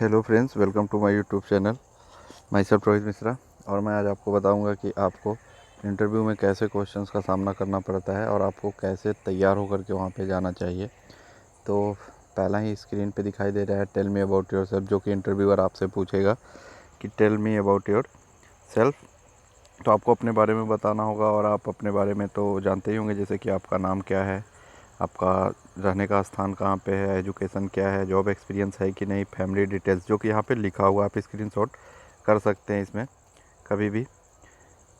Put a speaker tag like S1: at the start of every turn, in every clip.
S1: Hello friends, welcome to my YouTube channel. Myself Rohit Mishra. और मैं आज आपको बताऊंगा कि आपको इंटरव्यू में कैसे क्वेश्चंस का सामना करना पड़ता है और आपको कैसे तैयार होकर के वहां पे जाना चाहिए। तो पहला ही स्क्रीन पे दिखाई दे रहा है tell me about yourself, जो कि इंटरव्यूअर आपसे पूछेगा कि tell me about yourself. तो आपको अपने बारे में बताना होगा और आप अपने बारे में तो जानते ही होंगे, जैसे कि आपका नाम क्या है, आपका रहने का स्थान कहाँ पे है, एजुकेशन क्या है, जॉब एक्सपीरियंस है कि नहीं, फैमिली डिटेल्स, जो कि यहाँ पे लिखा हुआ, आप स्क्रीनशॉट कर सकते हैं इसमें कभी भी।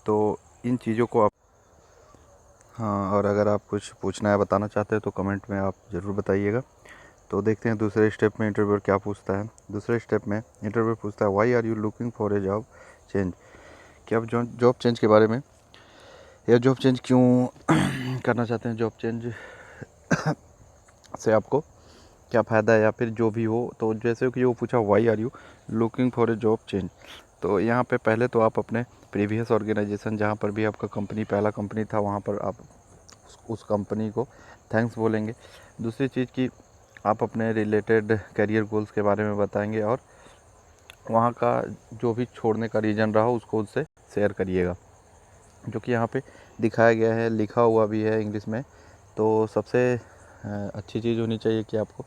S1: तो इन चीज़ों को आप हाँ, और अगर आप कुछ पूछना है बताना चाहते हैं तो कमेंट में आप ज़रूर बताइएगा। तो देखते हैं दूसरे स्टेप में इंटरव्यूअर क्या पूछता है। दूसरे स्टेप में इंटरव्यूअर पूछता है why are you looking for a job change, कि आप जॉब चेंज के बारे में, या जॉब चेंज क्यों करना चाहते हैं, जॉब चेंज से आपको क्या फ़ायदा है या फिर जो भी हो। तो जैसे कि वो पूछा why are you looking for a job change, तो यहाँ पे पहले तो आप अपने प्रीवियस ऑर्गेनाइजेशन, जहाँ पर भी आपका कंपनी पहला कंपनी था, वहाँ पर आप उस कंपनी को थैंक्स बोलेंगे। दूसरी चीज़ कि आप अपने रिलेटेड करियर गोल्स के बारे में बताएंगे और वहाँ का जो भी छोड़ने का रीज़न रहा उसको उससे शेयर करिएगा, जो कि यहाँ पे दिखाया गया है, लिखा हुआ भी है इंग्लिश में। तो सबसे अच्छी चीज़ होनी चाहिए कि आपको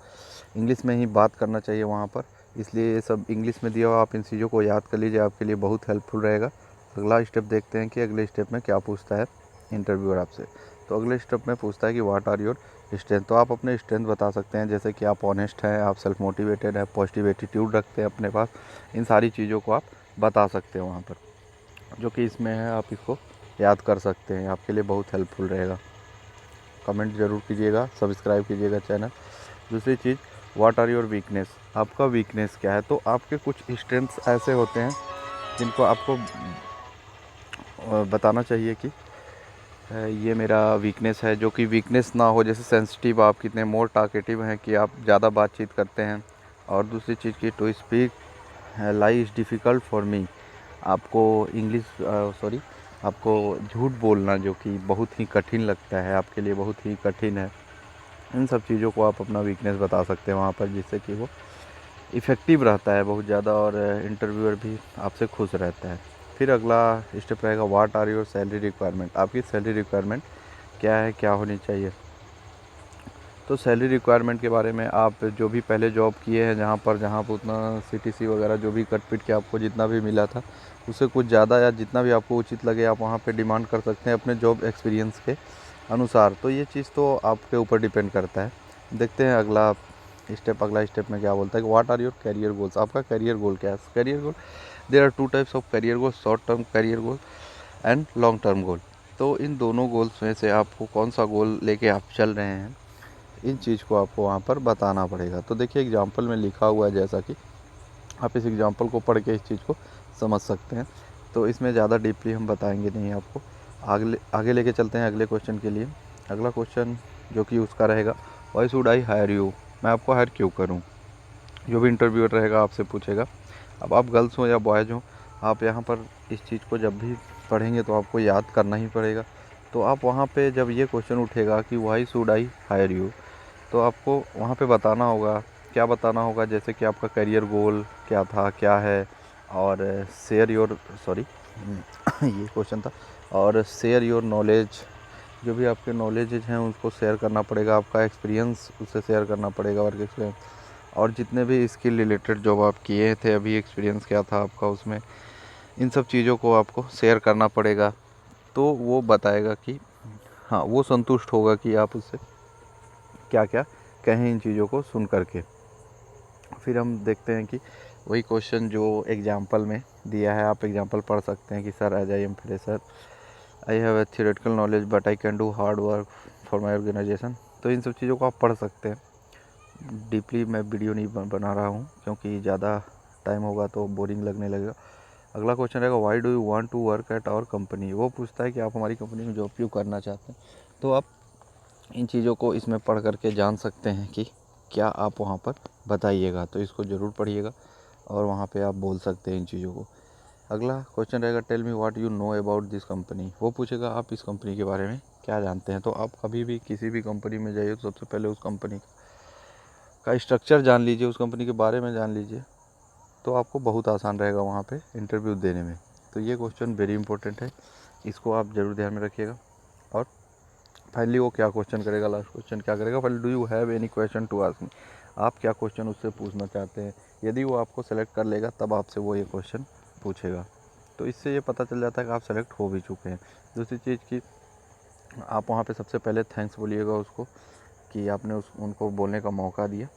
S1: इंग्लिश में ही बात करना चाहिए वहाँ पर, इसलिए ये सब इंग्लिश में दिया हुआ। आप इन चीज़ों को याद कर लीजिए, आपके लिए बहुत हेल्पफुल रहेगा। अगला स्टेप देखते हैं कि अगले स्टेप में क्या पूछता है इंटरव्यूअर आपसे। तो अगले स्टेप में पूछता है कि व्हाट आर योर स्ट्रेंथ। तो आप अपने स्ट्रेंथ बता सकते हैं, जैसे कि आप ऑनेस्ट हैं, आप सेल्फ मोटिवेटेड हैं, पॉजिटिव एटीट्यूड रखते हैं अपने पास। इन सारी चीज़ों को आप बता सकते हैं वहाँ पर, जो कि इसमें है, आप इसको याद कर सकते हैं, आपके लिए बहुत हेल्पफुल रहेगा। कमेंट ज़रूर कीजिएगा, सब्सक्राइब कीजिएगा चैनल। दूसरी चीज़, व्हाट आर योर वीकनेस, आपका वीकनेस क्या है। तो आपके कुछ स्ट्रेंथ्स ऐसे होते हैं जिनको आपको बताना चाहिए कि ये मेरा वीकनेस है, जो कि वीकनेस ना हो। जैसे सेंसिटिव, आप कितने मोर टॉकेटिव हैं कि आप ज़्यादा बातचीत करते हैं। और दूसरी चीज़ की to speak lie is difficult for me, आपको इंग्लिश सॉरी आपको झूठ बोलना जो कि बहुत ही कठिन लगता है, आपके लिए बहुत ही कठिन है। इन सब चीज़ों को आप अपना वीकनेस बता सकते हैं वहाँ पर, जिससे कि वो इफ़ेक्टिव रहता है बहुत ज़्यादा और इंटरव्यूअर भी आपसे खुश रहता है। फिर अगला स्टेप रहेगा what are your salary requirement, आपकी सैलरी रिक्वायरमेंट क्या है, क्या होनी चाहिए। तो सैलरी रिक्वायरमेंट के बारे में आप जो भी पहले जॉब किए हैं, जहाँ पर उतना सीटीसी वगैरह जो भी कट पिट के आपको जितना भी मिला था, उससे कुछ ज़्यादा या जितना भी आपको उचित लगे आप वहाँ पे डिमांड कर सकते हैं अपने जॉब एक्सपीरियंस के अनुसार। तो ये चीज़ तो आपके ऊपर डिपेंड करता है। देखते हैं अगला स्टेप में क्या बोलता है कि what are your career goals, आपका करियर गोल क्या है। Career goal, there are two types of career goal, short term career goal and long term goal. तो इन दोनों गोल्स में से आपको कौन सा गोल लेके आप चल रहे हैं, इन चीज़ को आपको वहाँ पर बताना पड़ेगा। तो देखिए एग्जाम्पल में लिखा हुआ है, जैसा कि आप इस एग्जाम्पल को पढ़ के इस चीज़ को समझ सकते हैं। तो इसमें ज़्यादा डीपली हम बताएंगे नहीं आपको, आगे लेके चलते हैं अगले क्वेश्चन के लिए। अगला क्वेश्चन जो कि उसका रहेगा why should I hire you, मैं आपको हायर क्यों करूँ। जो भी इंटरव्यूअर रहेगा आपसे पूछेगा। अब आप गर्ल्स हो या बॉयज़ हो, आप यहाँ पर इस चीज़ को जब भी पढ़ेंगे तो आपको याद करना ही पड़ेगा। तो आप वहाँ पे जब ये क्वेश्चन उठेगा कि why should I hire you, तो आपको वहाँ पे बताना होगा, क्या बताना होगा, जैसे कि आपका करियर गोल क्या था, क्या है, और शेयर योर सॉरी ये क्वेश्चन था, और शेयर योर नॉलेज, जो भी आपके नॉलेजेज हैं उसको शेयर करना पड़ेगा, आपका एक्सपीरियंस उससे शेयर करना पड़ेगा, वर्क एक्सपीरियंस, और जितने भी स्किल रिलेटेड जॉब आप किए थे अभी, एक्सपीरियंस क्या था आपका उसमें, इन सब चीज़ों को आपको शेयर करना पड़ेगा। तो वो बताएगा कि हाँ, वो संतुष्ट होगा कि आप उससे क्या क्या कहें इन चीज़ों को सुन करके। फिर हम देखते हैं कि वही क्वेश्चन जो एग्जाम्पल में दिया है, आप एग्जाम्पल पढ़ सकते हैं कि sir as I am fresher, I have a theoretical knowledge but I can do hard work for my organisation. तो इन सब चीज़ों को आप पढ़ सकते हैं। डीपली मैं वीडियो नहीं बना रहा हूँ, क्योंकि ज़्यादा टाइम होगा तो बोरिंग लगने लगेगा। अगला क्वेश्चन रहेगा why do you want to work at our company, वो पूछता है कि आप हमारी कंपनी में जॉब क्यों करना चाहते हैं। तो आप इन चीज़ों को इसमें पढ़ करके जान सकते हैं कि क्या आप वहाँ पर बताइएगा। तो इसको ज़रूर पढ़िएगा और वहाँ पे आप बोल सकते हैं इन चीज़ों को। अगला क्वेश्चन रहेगा tell me what you know about this company, वो पूछेगा आप इस कंपनी के बारे में क्या जानते हैं। तो आप कभी भी किसी भी कंपनी में जाइए तो सबसे पहले उस कंपनी का स्ट्रक्चर जान लीजिए, उस कंपनी के बारे में जान लीजिए, तो आपको बहुत आसान रहेगा वहाँ पे इंटरव्यू देने में। तो ये क्वेश्चन वेरी इंपॉर्टेंट है, इसको आप ज़रूर ध्यान में रखिएगा। और फाइनली वो क्या क्वेश्चन करेगा, लास्ट क्वेश्चन क्या करेगा, finally do you have any question to ask me, आप क्या क्वेश्चन उससे पूछना चाहते हैं। यदि वो आपको सेलेक्ट कर लेगा तब आपसे वो ये क्वेश्चन पूछेगा। तो इससे ये पता चल जाता है कि आप सेलेक्ट हो भी चुके हैं। दूसरी चीज़ कि आप वहाँ पे सबसे पहले थैंक्स बोलिएगा उसको कि आपने उनको बोलने का मौका दिया,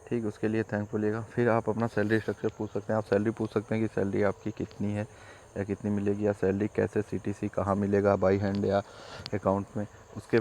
S1: ठीक, उसके लिए थैंक्स बोलिएगा। फिर आप अपना सैलरी स्ट्रक्चर पूछ सकते हैं, आप सैलरी पूछ सकते हैं कि सैलरी आपकी कितनी है या कितनी मिलेगी, या सैलरी कैसे CTC कहाँ मिलेगा, बाई हैंड या अकाउंट में। उसके बाद